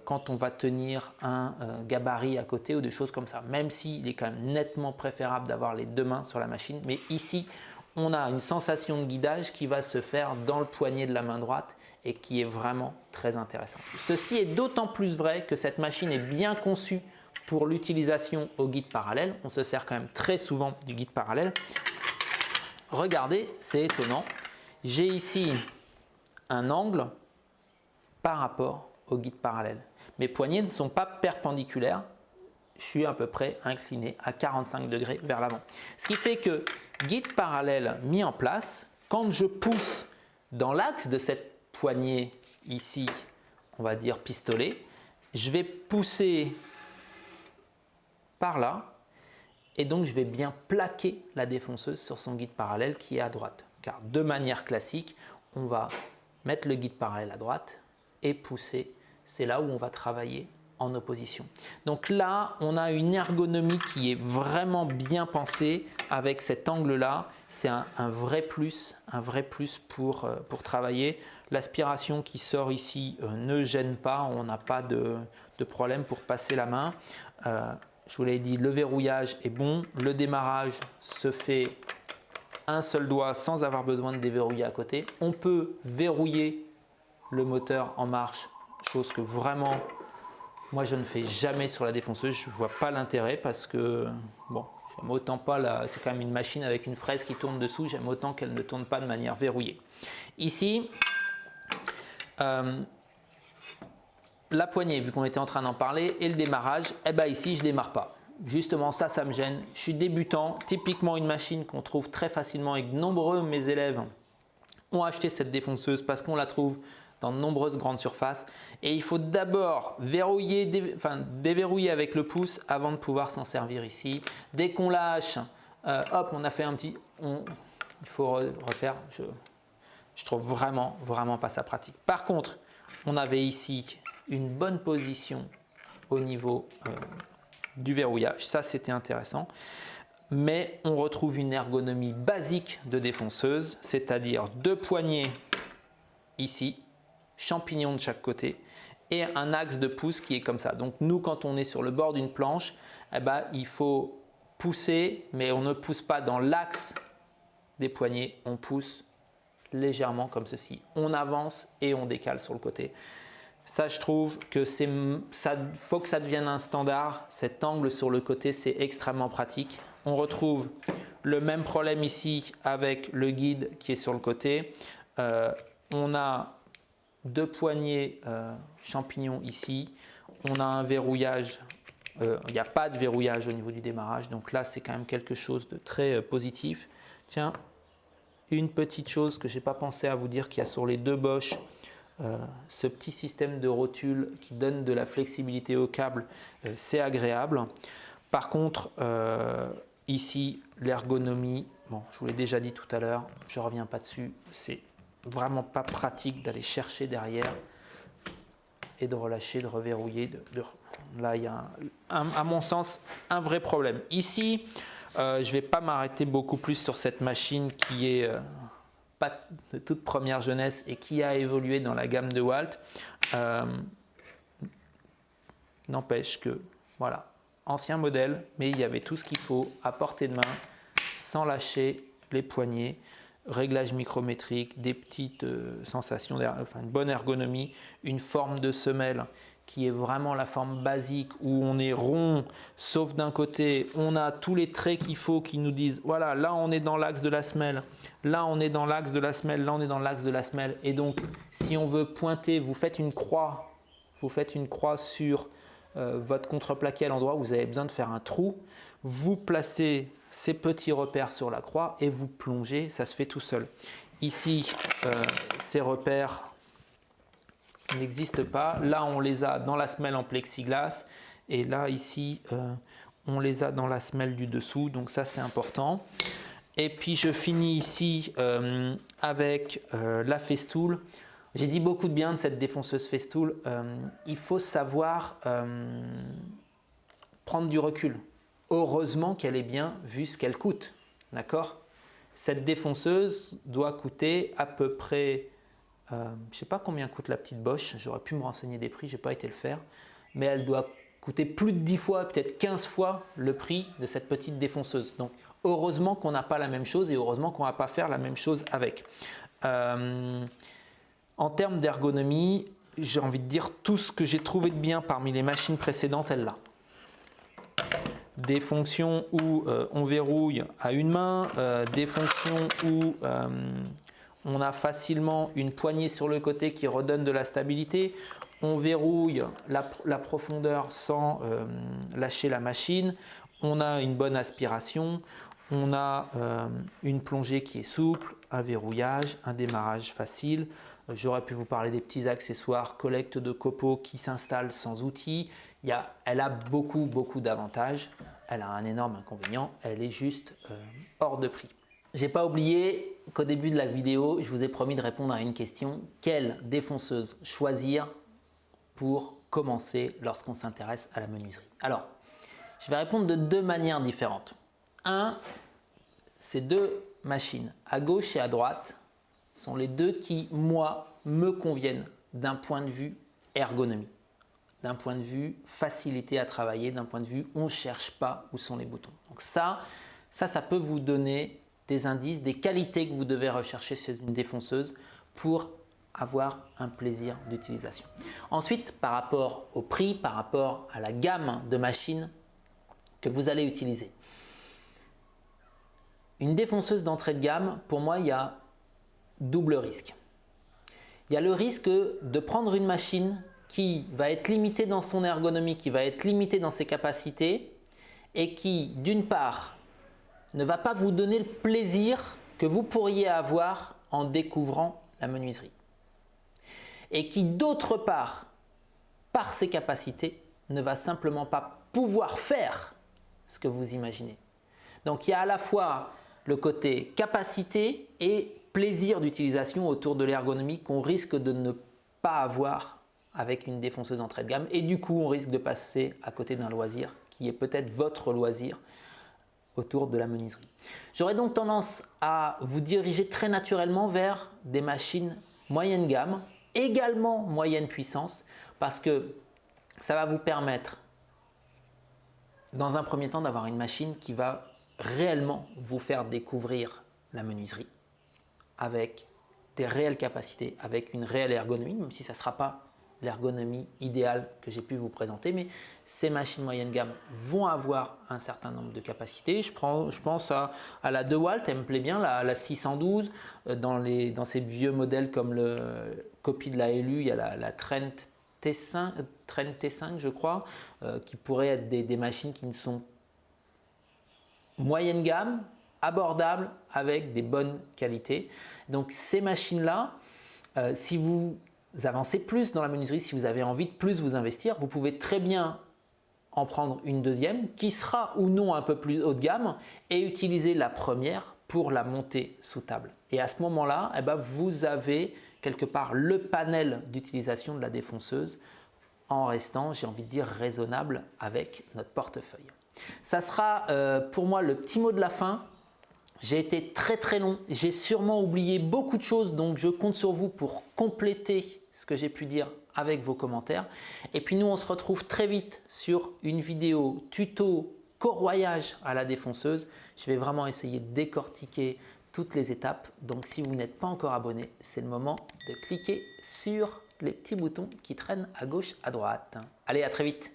quand on va tenir un gabarit à côté ou des choses comme ça. Même s'il est quand même nettement préférable d'avoir les deux mains sur la machine. Mais ici, on a une sensation de guidage qui va se faire dans le poignet de la main droite et qui est vraiment très intéressante. Ceci est d'autant plus vrai que cette machine est bien conçue pour l'utilisation au guide parallèle. On se sert quand même très souvent du guide parallèle. Regardez, c'est étonnant. J'ai ici un angle par rapport au guide parallèle. Mes poignets ne sont pas perpendiculaires. Je suis à peu près incliné à 45 degrés vers l'avant. Ce qui fait que guide parallèle mis en place, quand je pousse dans l'axe de cette poignée ici, on va dire pistolet, je vais pousser par là et donc je vais bien plaquer la défonceuse sur son guide parallèle qui est à droite. Car de manière classique, on va mettre le guide parallèle à droite et pousser. C'est là où on va travailler en opposition. Donc là, on a une ergonomie qui est vraiment bien pensée avec cet angle-là. C'est un vrai plus pour travailler. L'aspiration qui sort ici ne gêne pas, on n'a pas de problème pour passer la main. Je vous l'ai dit, le verrouillage est bon. Le démarrage se fait un seul doigt sans avoir besoin de déverrouiller à côté. On peut verrouiller le moteur en marche, chose que vraiment moi je ne fais jamais sur la défonceuse. Je ne vois pas l'intérêt parce que bon, j'aime autant pas c'est quand même une machine avec une fraise qui tourne dessous, j'aime autant qu'elle ne tourne pas de manière verrouillée. Ici, la poignée, vu qu'on était en train d'en parler, et le démarrage, eh ben ici je démarre pas. Justement ça me gêne. Je suis débutant, typiquement une machine qu'on trouve très facilement et que nombreux de mes élèves ont acheté cette défonceuse parce qu'on la trouve dans de nombreuses grandes surfaces et il faut d'abord déverrouiller avec le pouce avant de pouvoir s'en servir ici. Dès qu'on lâche, hop, on a fait un petit, il faut refaire. Je trouve vraiment pas ça pratique. Par contre, on avait ici une bonne position au niveau du verrouillage, ça c'était intéressant. Mais on retrouve une ergonomie basique de défonceuse, c'est-à-dire deux poignées ici, champignons de chaque côté et un axe de pouce qui est comme ça. Donc nous, quand on est sur le bord d'une planche, eh ben, il faut pousser, mais on ne pousse pas dans l'axe des poignets, on pousse légèrement comme ceci. On avance et on décale sur le côté. Ça, je trouve que faut que ça devienne un standard. Cet angle sur le côté, c'est extrêmement pratique. On retrouve le même problème ici avec le guide qui est sur le côté. On a deux poignées champignons ici. On a un verrouillage. Il n'y a pas de verrouillage au niveau du démarrage. Donc là, c'est quand même quelque chose de très positif. Tiens, une petite chose que je n'ai pas pensé à vous dire qu'il y a sur les deux Bosch. Ce petit système de rotule qui donne de la flexibilité au câble, c'est agréable. Par contre, ici, l'ergonomie, bon, je vous l'ai déjà dit tout à l'heure, je ne reviens pas dessus, c'est vraiment pas pratique d'aller chercher derrière et de relâcher, de reverrouiller. Là, il y a, à mon sens, un vrai problème. Ici, je ne vais pas m'arrêter beaucoup plus sur cette machine qui est pas de toute première jeunesse et qui a évolué dans la gamme de Walt. N'empêche que, voilà, ancien modèle, mais il y avait tout ce qu'il faut à portée de main, sans lâcher les poignets, réglage micrométrique, des petites sensations, enfin une bonne ergonomie, une forme de semelle qui est vraiment la forme basique où on est rond, sauf d'un côté, on a tous les traits qu'il faut qui nous disent, voilà, là on est dans l'axe de la semelle, là on est dans l'axe de la semelle, là on est dans l'axe de la semelle. Et donc, si on veut pointer, vous faites une croix sur votre contreplaqué à l'endroit où vous avez besoin de faire un trou, vous placez ces petits repères sur la croix et vous plongez, ça se fait tout seul. Ici, ces repères n'existent pas. Là, on les a dans la semelle en plexiglas et là, ici, on les a dans la semelle du dessous, donc ça, c'est important. Et puis, je finis ici avec la Festool. J'ai dit beaucoup de bien de cette défonceuse Festool. Il faut savoir prendre du recul. Heureusement qu'elle est bien vu ce qu'elle coûte. D'accord ? Cette défonceuse doit coûter à peu près, je ne sais pas combien coûte la petite Bosch, j'aurais pu me renseigner des prix, je n'ai pas été le faire, mais elle doit coûter plus de 10 fois, peut-être 15 fois le prix de cette petite défonceuse. Donc heureusement qu'on n'a pas la même chose et heureusement qu'on ne va pas faire la même chose avec. En termes d'ergonomie, j'ai envie de dire tout ce que j'ai trouvé de bien parmi les machines précédentes, elle l'a. Des fonctions où on verrouille à une main, des fonctions où on a facilement une poignée sur le côté qui redonne de la stabilité, on verrouille la profondeur sans lâcher la machine, on a une bonne aspiration, on a une plongée qui est souple, un verrouillage, un démarrage facile. J'aurais pu vous parler des petits accessoires, collecte de copeaux qui s'installent sans outil. Elle a beaucoup d'avantages. Elle a un énorme inconvénient, elle est juste hors de prix. Je n'ai pas oublié qu'au début de la vidéo, je vous ai promis de répondre à une question. Quelle défonceuse choisir pour commencer lorsqu'on s'intéresse à la menuiserie? Alors, je vais répondre de deux manières différentes. Ces deux machines, à gauche et à droite, sont les deux qui, moi, me conviennent d'un point de vue ergonomie, d'un point de vue facilité à travailler, d'un point de vue on ne cherche pas où sont les boutons. Donc ça peut vous donner des indices, des qualités que vous devez rechercher chez une défonceuse pour avoir un plaisir d'utilisation. Ensuite, par rapport au prix, par rapport à la gamme de machines que vous allez utiliser. Une défonceuse d'entrée de gamme, pour moi, il y a double risque. Il y a le risque de prendre une machine qui va être limitée dans son ergonomie, qui va être limitée dans ses capacités et qui, d'une part, ne va pas vous donner le plaisir que vous pourriez avoir en découvrant la menuiserie. Et qui, d'autre part, par ses capacités, ne va simplement pas pouvoir faire ce que vous imaginez. Donc il y a à la fois le côté capacité et plaisir d'utilisation autour de l'ergonomie qu'on risque de ne pas avoir avec une défonceuse entrée de gamme et du coup on risque de passer à côté d'un loisir qui est peut-être votre loisir autour de la menuiserie. J'aurais donc tendance à vous diriger très naturellement vers des machines moyenne gamme, également moyenne puissance, parce que ça va vous permettre dans un premier temps d'avoir une machine qui va réellement vous faire découvrir la menuiserie avec des réelles capacités, avec une réelle ergonomie, même si ça ne sera pas l'ergonomie idéale que j'ai pu vous présenter, mais ces machines moyenne gamme vont avoir un certain nombre de capacités. Je pense à la DeWalt, elle me plaît bien, la 612, dans ces vieux modèles comme le copie de la LU, il y a la Trent T5 je crois, qui pourraient être des machines qui ne sont moyenne gamme, abordables, avec des bonnes qualités. Donc ces machines-là, si vous avancez plus dans la menuiserie, si vous avez envie de plus vous investir, vous pouvez très bien en prendre une deuxième qui sera ou non un peu plus haut de gamme et utiliser la première pour la montée sous table. Et à ce moment-là, vous avez quelque part le panel d'utilisation de la défonceuse en restant, j'ai envie de dire, raisonnable avec notre portefeuille. Ça sera pour moi le petit mot de la fin. J'ai été très long, j'ai sûrement oublié beaucoup de choses, donc je compte sur vous pour compléter ce que j'ai pu dire avec vos commentaires. Et puis nous, on se retrouve très vite sur une vidéo tuto corroyage à la défonceuse. Je vais vraiment essayer de décortiquer toutes les étapes. Donc si vous n'êtes pas encore abonné, c'est le moment de cliquer sur les petits boutons qui traînent à gauche, à droite. Allez, à très vite!